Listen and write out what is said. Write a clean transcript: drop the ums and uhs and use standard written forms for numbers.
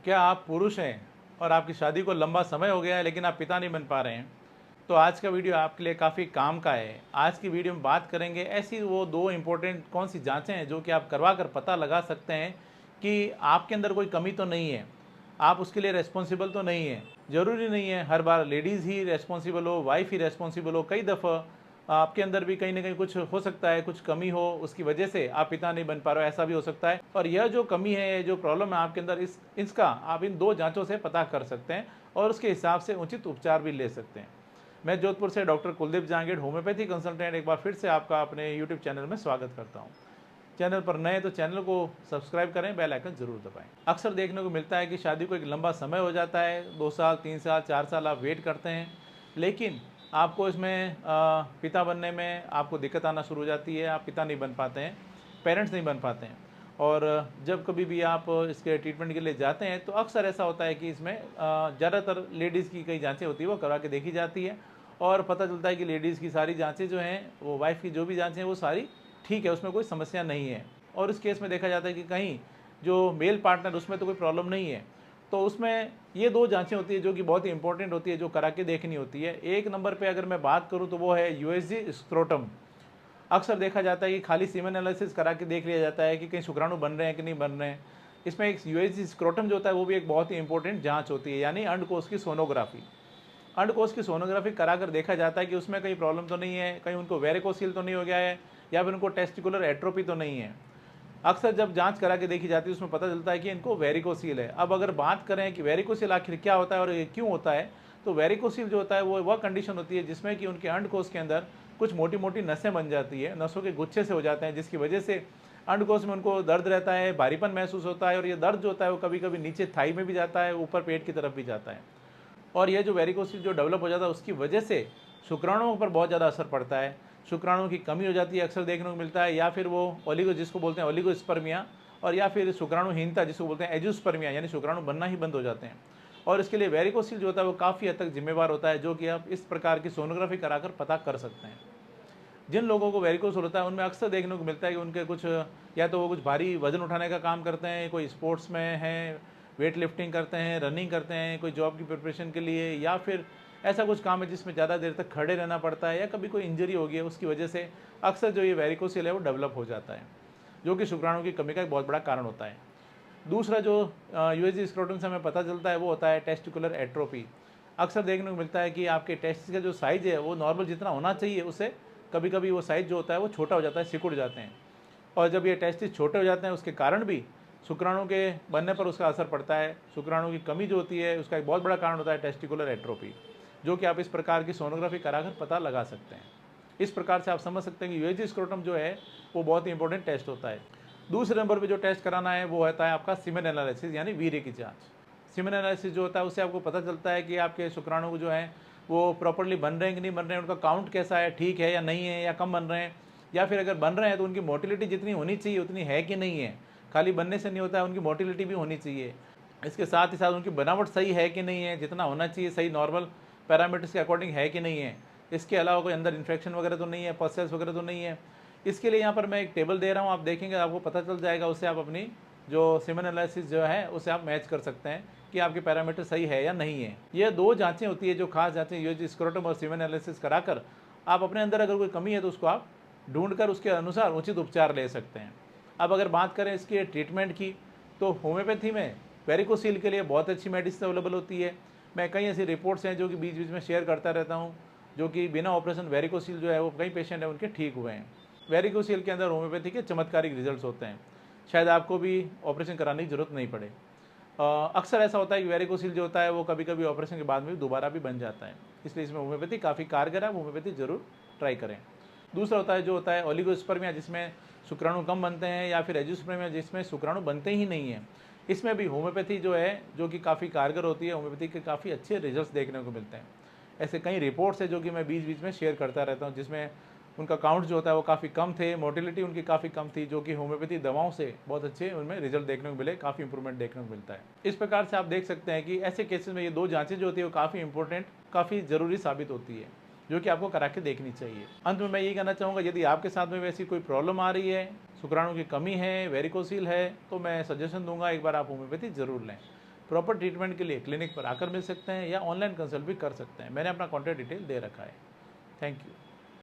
क्या आप पुरुष हैं और आपकी शादी को लंबा समय हो गया है लेकिन आप पिता नहीं बन पा रहे हैं? तो आज का वीडियो आपके लिए काफ़ी काम का है। आज की वीडियो में बात करेंगे ऐसी वो 2 इम्पोर्टेंट कौन सी जाँचें हैं जो कि आप करवा कर पता लगा सकते हैं कि आपके अंदर कोई कमी तो नहीं है। आप उसके लिए रिस्पॉन्सिबल तो नहीं हैं। ज़रूरी नहीं है हर बार लेडीज़ ही रिस्पॉन्सिबल हो, वाइफ़ ही रिस्पॉन्सिबल हो। कई दफ़ा आपके अंदर भी कहीं न कहीं कुछ हो सकता है, कुछ कमी हो, उसकी वजह से आप पिता नहीं बन पा रहे हो, ऐसा भी हो सकता है। और यह जो कमी है, ये जो प्रॉब्लम है आपके अंदर, इसका आप इन 2 जाँचों से पता कर सकते हैं और उसके हिसाब से उचित उपचार भी ले सकते हैं। मैं जोधपुर से doctor Kuldeep Jahangir, homeopathy consultant, एक बार फिर से आपका अपने यूट्यूब चैनल में स्वागत करता हूं। चैनल पर नए तो चैनल को सब्सक्राइब करें, बेल आइकन जरूर दबाएं। अक्सर देखने को मिलता है कि शादी को एक लंबा समय हो जाता है, 2 साल, 3 साल, 4 साल आप वेट करते हैं, लेकिन आपको इसमें पिता बनने में आपको दिक्कत आना शुरू हो जाती है, आप पिता नहीं बन पाते हैं, पेरेंट्स नहीं बन पाते हैं। और जब कभी भी आप इसके ट्रीटमेंट के लिए जाते हैं तो अक्सर ऐसा होता है कि इसमें ज़्यादातर लेडीज़ की कई जाँचें होती है वो करवा के देखी जाती है और पता चलता है कि लेडीज़ की सारी जाँचें जो हैं, वो वाइफ़ की जो भी जाँचें हैं वो सारी ठीक है, उसमें कोई समस्या नहीं है। और इस केस में देखा जाता है कि कहीं जो मेल पार्टनर, उसमें तो कोई प्रॉब्लम नहीं है। तो उसमें ये 2 जाँचें होती है जो कि बहुत ही इंपॉर्टेंट होती है, जो करा के देखनी होती है। एक नंबर पे अगर मैं बात करूँ तो वो है यूएसजी स्क्रोटम। अक्सर देखा जाता है कि खाली सीमेन एनालिसिस करा के देख लिया जाता है कि कहीं शुक्राणु बन रहे हैं कि नहीं बन रहे हैं। इसमें एक यूएसजी स्क्रोटम जो होता है वो भी एक बहुत ही इंपॉर्टेंट जाँच होती है, यानी अंडकोश की सोनोग्राफी। अंडकोश की सोनोग्राफी करा कर देखा जाता है कि उसमें कहीं प्रॉब्लम तो नहीं है, कहीं उनको वेरिकोसील तो नहीं हो गया है या फिर उनको टेस्टिकुलर एट्रोपी तो नहीं है। अक्सर जब जांच करा के देखी जाती है उसमें पता चलता है कि इनको वेरिकोसील है। अब अगर बात करें कि वेरिकोसील आखिर क्या होता है और ये क्यों होता है, तो वेरिकोसील जो होता है वो वह कंडीशन होती है जिसमें कि उनके अंडकोश के अंदर कुछ मोटी मोटी नसें बन जाती है, नसों के गुच्छे से हो जाते हैं, जिसकी वजह से अंडकोश में उनको दर्द रहता है, भारीपन महसूस होता है और ये दर्द जो होता है वो कभी कभी नीचे थाई में भी जाता है, ऊपर पेट की तरफ भी जाता है। और ये जो वेरिकोसिल जो डेवलप हो जाता है उसकी वजह से शुक्राणुओं पर बहुत ज़्यादा असर पड़ता है। शुक्राणुओं की कमी हो जाती है, अक्सर देखने को मिलता है, या फिर वो ओलिगो, जिसको बोलते हैं ओलिगोस्पर्मिया, और या फिर शुक्राणुहीनता जिसको बोलते हैं एजुस्पर्मिया, यानी शुक्राणु बनना ही बंद हो जाते हैं। और इसके लिए वेरिकोसिल जो होता है वो काफ़ी हद तक जिम्मेवार होता है, जो कि आप इस प्रकार की सोनोग्राफी कराकर पता कर सकते हैं। जिन लोगों को वेरिकोस होता है उनमें अक्सर देखने को मिलता है कि उनके कुछ, या तो वो कुछ भारी वजन उठाने का काम करते हैं, कोई स्पोर्ट्स में हैं, वेट लिफ्टिंग करते हैं, रनिंग करते हैं, कोई जॉब की प्रिपरेशन के लिए, या फिर ऐसा कुछ काम है जिसमें ज़्यादा देर तक खड़े रहना पड़ता है, या कभी कोई इंजरी हो गई है उसकी वजह से अक्सर जो ये वेरिकोसिल है वो डेवलप हो जाता है, जो कि शुक्राणु की कमी का एक बहुत बड़ा कारण होता है। दूसरा जो यूएसजी स्क्रोटम से हमें पता चलता है वो होता है टेस्टिकुलर एट्रोफी। अक्सर देखने को मिलता है कि आपके टेस्टिस का जो साइज़ है वो नॉर्मल जितना होना चाहिए उससे कभी कभी वो साइज़ जो होता है वो छोटा हो जाता है, सिकुड़ जाते हैं। और जब ये टेस्टिस छोटे हो जाते हैं उसके कारण भी शुक्राणु के बनने पर उसका असर पड़ता है। शुक्राणु की कमी जो होती है उसका एक बहुत बड़ा कारण होता है टेस्टिकुलर एट्रोफी, जो कि आप इस प्रकार की सोनोग्राफी कराकर पता लगा सकते हैं। इस प्रकार से आप समझ सकते हैं कि यूएसजी स्क्रोटम जो है वो बहुत ही इंपॉर्टेंट टेस्ट होता है। दूसरे नंबर पे जो टेस्ट कराना है वो होता है आपका सीमेन एनालिसिस, यानी वीर्य की जांच। सीमेन एनालिसिस जो होता है उससे आपको पता चलता है कि आपके शुक्राणु जो हैं वो प्रॉपर्ली बन रहे हैं कि नहीं बन रहे हैं, उनका काउंट कैसा है, ठीक है या नहीं है, या कम बन रहे हैं, या फिर अगर बन रहे हैं तो उनकी मोटिलिटी जितनी होनी चाहिए उतनी है कि नहीं है। खाली बनने से नहीं होता है, उनकी मोटिलिटी भी होनी चाहिए। इसके साथ ही साथ उनकी बनावट सही है कि नहीं है, जितना होना चाहिए सही नॉर्मल पैरामीटर्स के अकॉर्डिंग है कि नहीं है। इसके अलावा कोई अंदर इन्फेक्शन वगैरह तो नहीं है, पसेस वगैरह तो नहीं है। इसके लिए यहाँ पर मैं एक टेबल दे रहा हूँ, आप देखेंगे आपको पता चल जाएगा, उससे आप अपनी जो सीमेन एनालिसिस जो है उसे आप मैच कर सकते हैं कि आपके पैरामीटर सही है या नहीं है। ये 2 जांचें होती है जो खास जांचें, यूएसजी स्क्रोटम और सीमेन एनालिसिस कराकर आप अपने अंदर अगर कोई कमी है तो उसको आप ढूंढ कर उसके अनुसार उचित उपचार ले सकते हैं। अब अगर बात करें इसके ट्रीटमेंट की, तो होम्योपैथी में वेरिकोसील के लिए बहुत अच्छी मेडिसिन अवेलेबल होती है। मैं कई ऐसी रिपोर्ट्स हैं जो कि बीच बीच में शेयर करता रहता हूँ, जो कि बिना ऑपरेशन वेरिकोसील जो है वो कई पेशेंट हैं उनके ठीक हुए हैं। वेरिकोसील के अंदर होम्योपैथी के चमत्कारिक रिजल्ट्स होते हैं, शायद आपको भी ऑपरेशन कराने की ज़रूरत नहीं पड़े। अक्सर ऐसा होता है कि वेरिकोसील जो होता है वो कभी कभी ऑपरेशन के बाद में भी दोबारा भी बन जाता है, इसलिए इसमें होम्योपैथी काफ़ी कारगर है, होम्योपैथी ज़रूर ट्राई करें। दूसरा होता है जो होता है ओलिगोस्पर्मिया, जिसमें शुक्राणु कम बनते हैं, या फिर एजियोस्पर्मिया जिसमें शुक्राणु बनते ही नहीं हैं। इसमें भी होम्योपैथी जो है जो कि काफ़ी कारगर होती है, होम्योपैथी के काफ़ी अच्छे रिजल्ट्स देखने को मिलते हैं। ऐसे कई रिपोर्ट्स है जो कि मैं बीच बीच में शेयर करता रहता हूँ, जिसमें उनका काउंट जो होता है वो काफ़ी कम थे, मोटिलिटी उनकी काफ़ी कम थी, जो कि होम्योपैथी दवाओं से बहुत अच्छे उनमें रिजल्ट देखने को मिले, काफ़ी इंप्रूवमेंट देखने को मिलता है। इस प्रकार से आप देख सकते हैं कि ऐसे केसेस में ये 2 जांचें जो होती है वो काफ़ी इंपॉर्टेंट, काफ़ी ज़रूरी साबित होती है, जो कि आपको करा के देखनी चाहिए। अंत में मैं यही कहना चाहूँगा, यदि आपके साथ में वैसी कोई प्रॉब्लम आ रही है, शुक्राणु की कमी है, वेरिकोसील है, तो मैं सजेशन दूंगा एक बार आप होम्योपैथी ज़रूर लें। प्रॉपर ट्रीटमेंट के लिए क्लिनिक पर आकर मिल सकते हैं या ऑनलाइन कंसल्ट भी कर सकते हैं। मैंने अपना कॉन्टैक्ट डिटेल दे रखा है। Thank you.